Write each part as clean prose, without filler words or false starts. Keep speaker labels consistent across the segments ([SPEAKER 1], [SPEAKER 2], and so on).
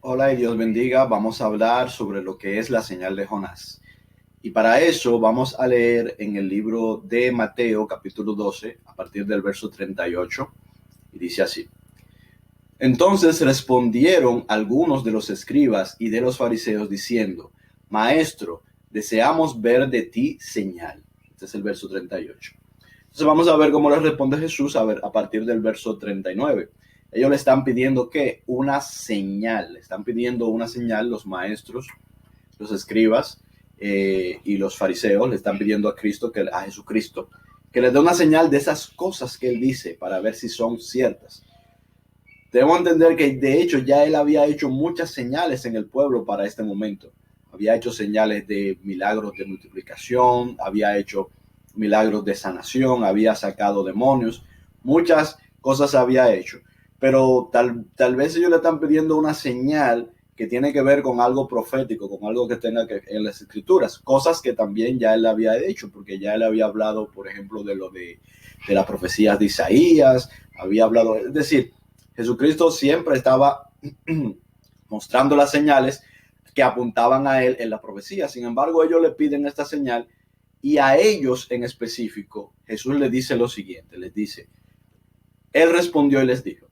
[SPEAKER 1] Hola y Dios bendiga. Vamos a hablar sobre lo que es la señal de Jonás. Y para eso vamos a leer en el libro de Mateo, capítulo 12, a partir del verso 38, y dice así. Entonces respondieron algunos de los escribas y de los fariseos diciendo, Maestro, deseamos ver de ti señal. Este es el verso 38. Entonces vamos a ver cómo les responde Jesús a partir del verso 39. Ellos le están pidiendo ¿qué? Una señal. Le están pidiendo una señal los maestros, los escribas y los fariseos. Le están pidiendo a Jesucristo que les dé una señal de esas cosas que él dice para ver si son ciertas. Debemos entender que de hecho ya él había hecho muchas señales en el pueblo para este momento. Había hecho señales de milagros de multiplicación, había hecho milagros de sanación, había sacado demonios, muchas cosas había hecho. Pero tal vez ellos le están pidiendo una señal que tiene que ver con algo profético, con algo que tenga que en las escrituras, cosas que también ya él había hecho, porque ya él había hablado, por ejemplo, de las profecías de Isaías, había hablado, es decir, Jesucristo siempre estaba mostrando las señales que apuntaban a él en la profecía. Sin embargo, ellos le piden esta señal y a ellos en específico, Jesús les dice lo siguiente, les dice, él respondió y les dijo,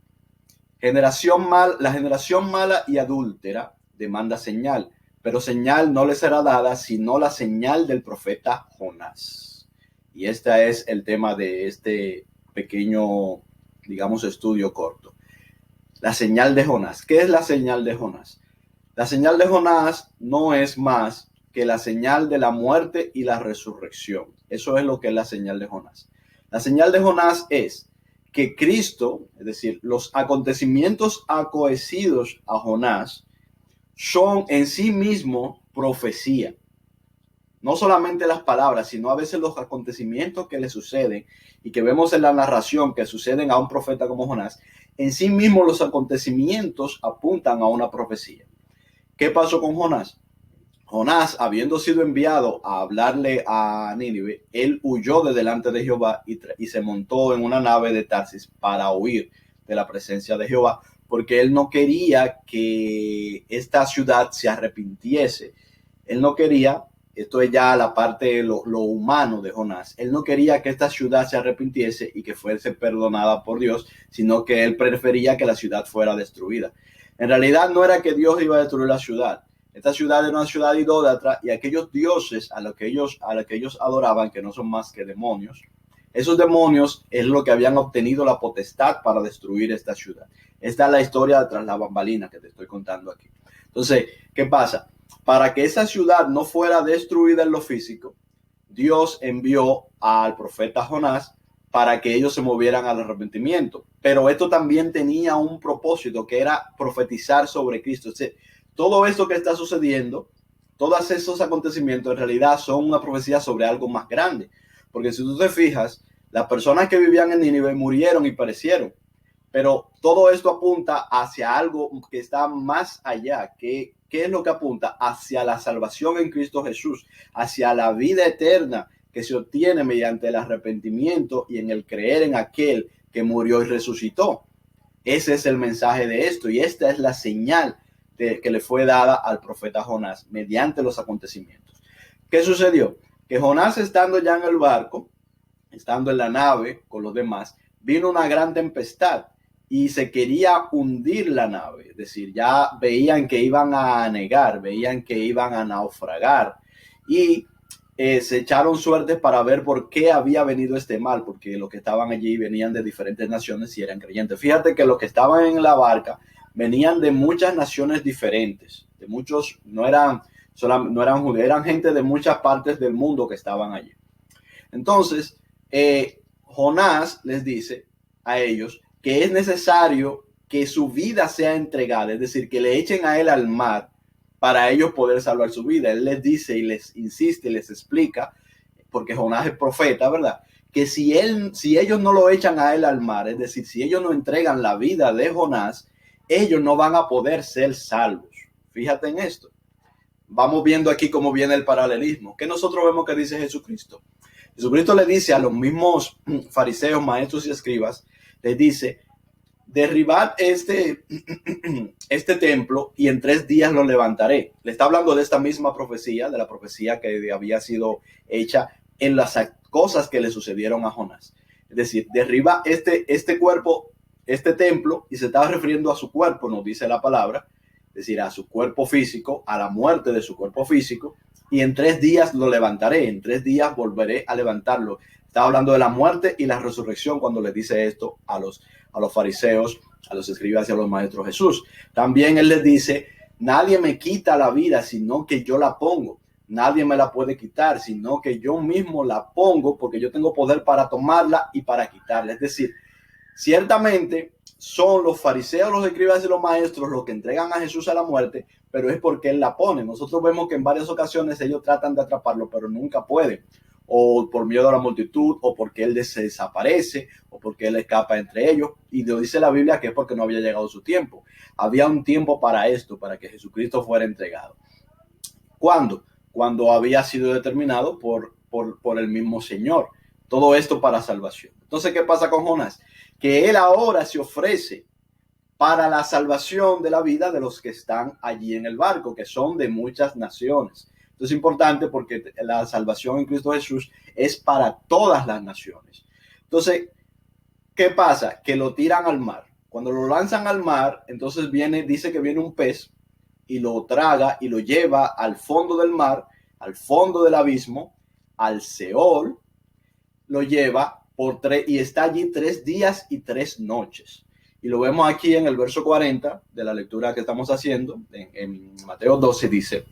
[SPEAKER 1] la generación mala y adúltera demanda señal, pero señal no le será dada sino la señal del profeta Jonás. Y este es el tema de este pequeño, digamos, estudio corto. La señal de Jonás. ¿Qué es la señal de Jonás? La señal de Jonás no es más que la señal de la muerte y la resurrección. Eso es lo que es la señal de Jonás. La señal de Jonás es que Cristo, es decir, los acontecimientos acaecidos a Jonás, son en sí mismo profecía. No solamente las palabras, sino a veces los acontecimientos que le suceden y que vemos en la narración que suceden a un profeta como Jonás, en sí mismo los acontecimientos apuntan a una profecía. ¿Qué pasó con Jonás? Jonás, habiendo sido enviado a hablarle a Nínive, él huyó de delante de Jehová y se montó en una nave de Tarsis para huir de la presencia de Jehová, porque él no quería que esta ciudad se arrepintiese. Él no quería, esto es ya la parte lo humano de Jonás, él no quería que esta ciudad se arrepintiese y que fuese perdonada por Dios, sino que él prefería que la ciudad fuera destruida. En realidad no era que Dios iba a destruir la ciudad. Esta ciudad era una ciudad idólatra y aquellos dioses a los que ellos adoraban, que no son más que demonios, esos demonios es lo que habían obtenido la potestad para destruir esta ciudad. Esta es la historia tras la bambalina que te estoy contando aquí. Entonces, ¿qué pasa? Para que esa ciudad no fuera destruida en lo físico, Dios envió al profeta Jonás para que ellos se movieran al arrepentimiento. Pero esto también tenía un propósito, que era profetizar sobre Cristo. O sea, todo esto que está sucediendo, todos esos acontecimientos en realidad son una profecía sobre algo más grande. Porque si tú te fijas, las personas que vivían en Nínive murieron y perecieron. Pero todo esto apunta hacia algo que está más allá. ¿Qué es lo que apunta? Hacia la salvación en Cristo Jesús, hacia la vida eterna que se obtiene mediante el arrepentimiento y en el creer en aquel que murió y resucitó. Ese es el mensaje de esto y esta es la señal que le fue dada al profeta Jonás mediante los acontecimientos. ¿Qué sucedió? Que Jonás, estando ya en el barco, estando en la nave con los demás, vino una gran tempestad y se quería hundir la nave. Es decir, ya veían que iban a anegar, veían que iban a naufragar y se echaron suertes para ver por qué había venido este mal, porque los que estaban allí venían de diferentes naciones y eran creyentes. Fíjate que los que estaban en la barca venían de muchas naciones diferentes, de muchos, no eran judíos, eran gente de muchas partes del mundo que estaban allí. Entonces, Jonás les dice a ellos que es necesario que su vida sea entregada, es decir, que le echen a él al mar para ellos poder salvar su vida. Él les dice y les insiste y les explica, porque Jonás es profeta, ¿verdad? Que si ellos no lo echan a él al mar, es decir, si ellos no entregan la vida de Jonás, ellos no van a poder ser salvos. Fíjate en esto. Vamos viendo aquí cómo viene el paralelismo. ¿Qué nosotros vemos que dice Jesucristo? Jesucristo le dice a los mismos fariseos, maestros y escribas, les dice, derribad este templo y en 3 días lo levantaré. Le está hablando de esta misma profecía, de la profecía que había sido hecha en las cosas que le sucedieron a Jonás. Es decir, derriba este cuerpo, este templo, y se estaba refiriendo a su cuerpo, nos dice la palabra, es decir, a su cuerpo físico, a la muerte de su cuerpo físico, y en 3 días lo levantaré, en 3 días volveré a levantarlo. Estaba hablando de la muerte y la resurrección cuando le dice esto a los fariseos, a los escribas y a los maestros Jesús. También él les dice, nadie me quita la vida, sino que yo la pongo. Nadie me la puede quitar, sino que yo mismo la pongo, porque yo tengo poder para tomarla y para quitarla. Es decir, ciertamente son los fariseos, los escribas y los maestros los que entregan a Jesús a la muerte, pero es porque él la pone. Nosotros vemos que en varias ocasiones ellos tratan de atraparlo, pero nunca pueden. O por miedo a la multitud, o porque él se desaparece, o porque él escapa entre ellos. Y lo dice la Biblia que es porque no había llegado su tiempo. Había un tiempo para esto, para que Jesucristo fuera entregado. ¿Cuándo? Cuando había sido determinado por el mismo Señor. Todo esto para salvación. Entonces, ¿qué pasa con Jonás? Que él ahora se ofrece para la salvación de la vida de los que están allí en el barco, que son de muchas naciones. Esto es importante porque la salvación en Cristo Jesús es para todas las naciones. Entonces, ¿qué pasa? Que lo tiran al mar. Cuando lo lanzan al mar, entonces dice que viene un pez y lo traga y lo lleva al fondo del mar, al fondo del abismo, al Seol, lo lleva y está allí 3 días y 3 noches. Y lo vemos aquí en el verso 40 de la lectura que estamos haciendo, en Mateo 12 dice,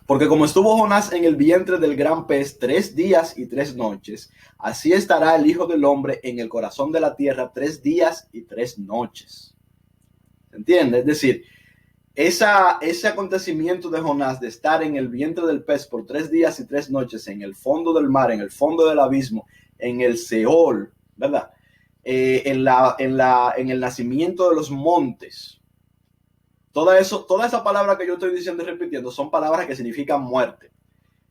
[SPEAKER 1] porque como estuvo Jonás en el vientre del gran pez 3 días y 3 noches, así estará el Hijo del Hombre en el corazón de la tierra 3 días y 3 noches. ¿Se entiende? Es decir, ese acontecimiento de Jonás de estar en el vientre del pez por 3 días y 3 noches, en el fondo del mar, en el fondo del abismo, en el Seol, ¿verdad? En el nacimiento de los montes. Toda esa palabra que yo estoy diciendo y repitiendo son palabras que significan muerte.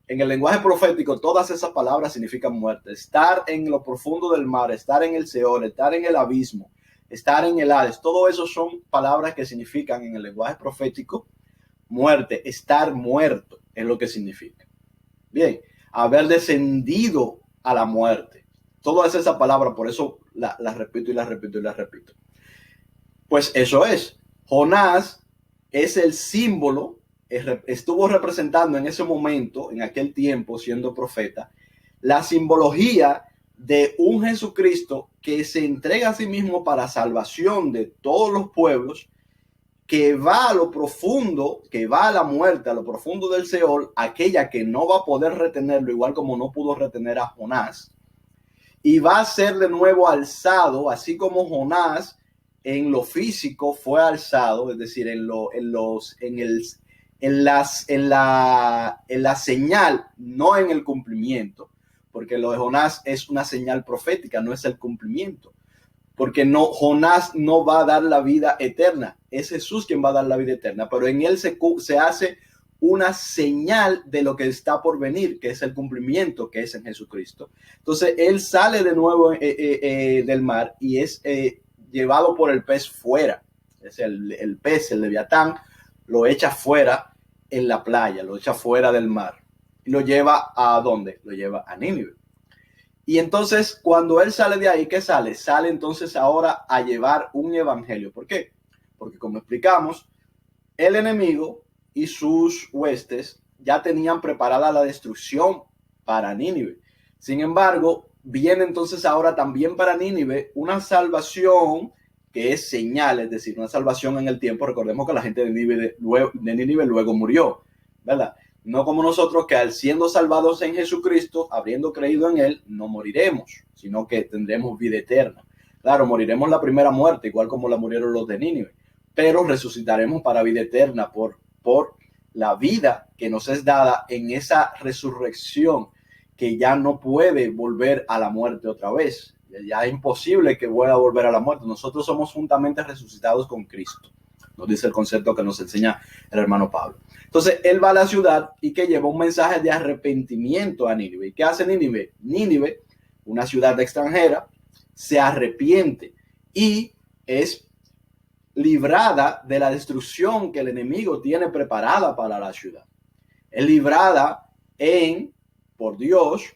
[SPEAKER 1] En el lenguaje profético, todas esas palabras significan muerte. Estar en lo profundo del mar, estar en el Seol, estar en el abismo, estar en el Hades, todo eso son palabras que significan en el lenguaje profético muerte, estar muerto es lo que significa. Bien, haber descendido a la muerte. Todas esas palabras, por eso las repito y las repito y las repito. Pues eso es. Jonás es el símbolo, estuvo representando en ese momento, en aquel tiempo, siendo profeta, la simbología de un Jesucristo que se entrega a sí mismo para salvación de todos los pueblos, que va a lo profundo, que va a la muerte, a lo profundo del Seol, aquella que no va a poder retenerlo, igual como no pudo retener a Jonás, y va a ser de nuevo alzado, así como Jonás en lo físico fue alzado, es decir, en la señal, no en el cumplimiento, porque lo de Jonás es una señal profética, no es el cumplimiento, porque Jonás no va a dar la vida eterna, es Jesús quien va a dar la vida eterna, pero en él se hace una señal de lo que está por venir, que es el cumplimiento, que es en Jesucristo. Entonces él sale de nuevo del mar y es llevado por el pez fuera. Es el pez, el leviatán, lo echa fuera en la playa, lo echa fuera del mar. Y lo lleva ¿a dónde? Lo lleva a Nínive. Y entonces cuando él sale de ahí, ¿qué sale? Sale entonces ahora a llevar un evangelio. ¿Por qué? Porque como explicamos, el enemigo y sus huestes ya tenían preparada la destrucción para Nínive. Sin embargo, viene entonces ahora también para Nínive una salvación que es señal, es decir, una salvación en el tiempo. Recordemos que la gente de Nínive luego murió, ¿verdad? No como nosotros, que al siendo salvados en Jesucristo, habiendo creído en él, no moriremos, sino que tendremos vida eterna. Claro, moriremos la primera muerte, igual como la murieron los de Nínive, pero resucitaremos para vida eterna por la vida que nos es dada en esa resurrección, que ya no puede volver a la muerte otra vez. Ya es imposible que vuelva a volver a la muerte. Nosotros somos juntamente resucitados con Cristo. Nos dice el concepto que nos enseña el hermano Pablo. Entonces, él va a la ciudad y que lleva un mensaje de arrepentimiento a Nínive. ¿Y qué hace Nínive? Nínive, una ciudad extranjera, se arrepiente y es librada de la destrucción que el enemigo tiene preparada para la ciudad. Es librada por Dios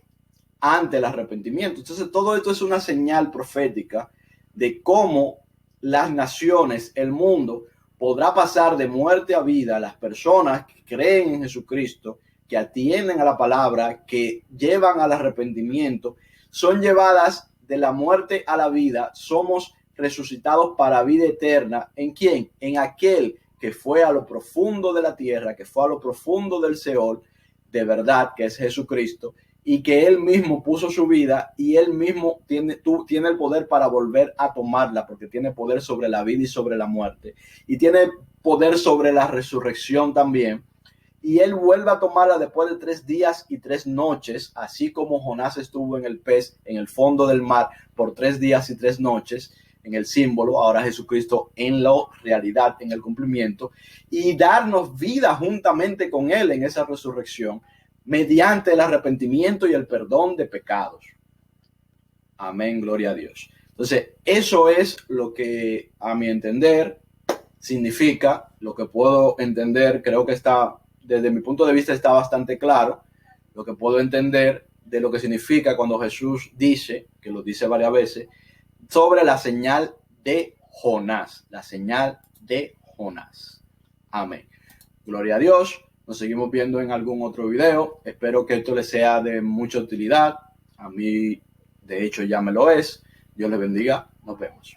[SPEAKER 1] ante el arrepentimiento. Entonces todo esto es una señal profética de cómo las naciones, el mundo, podrá pasar de muerte a vida. Las personas que creen en Jesucristo, que atienden a la palabra, que llevan al arrepentimiento, son llevadas de la muerte a la vida. Somos resucitados para vida eterna. ¿En quién? En aquel que fue a lo profundo de la tierra, que fue a lo profundo del Seol, de verdad, que es Jesucristo, y que él mismo puso su vida y él mismo tiene el poder para volver a tomarla, porque tiene poder sobre la vida y sobre la muerte, y tiene poder sobre la resurrección también. Y él vuelve a tomarla después de 3 días y 3 noches, así como Jonás estuvo en el pez, en el fondo del mar, por 3 días y 3 noches, en el símbolo, ahora Jesucristo en la realidad, en el cumplimiento, y darnos vida juntamente con él en esa resurrección, mediante el arrepentimiento y el perdón de pecados. Amén, gloria a Dios. Entonces, eso es lo que, a mi entender, significa, lo que puedo entender, creo que está, desde mi punto de vista, está bastante claro, lo que puedo entender de lo que significa cuando Jesús dice, que lo dice varias veces, sobre la señal de Jonás, la señal de Jonás. Amén. Gloria a Dios. Nos seguimos viendo en algún otro video. Espero que esto les sea de mucha utilidad. A mí, de hecho, ya me lo es. Dios les bendiga. Nos vemos.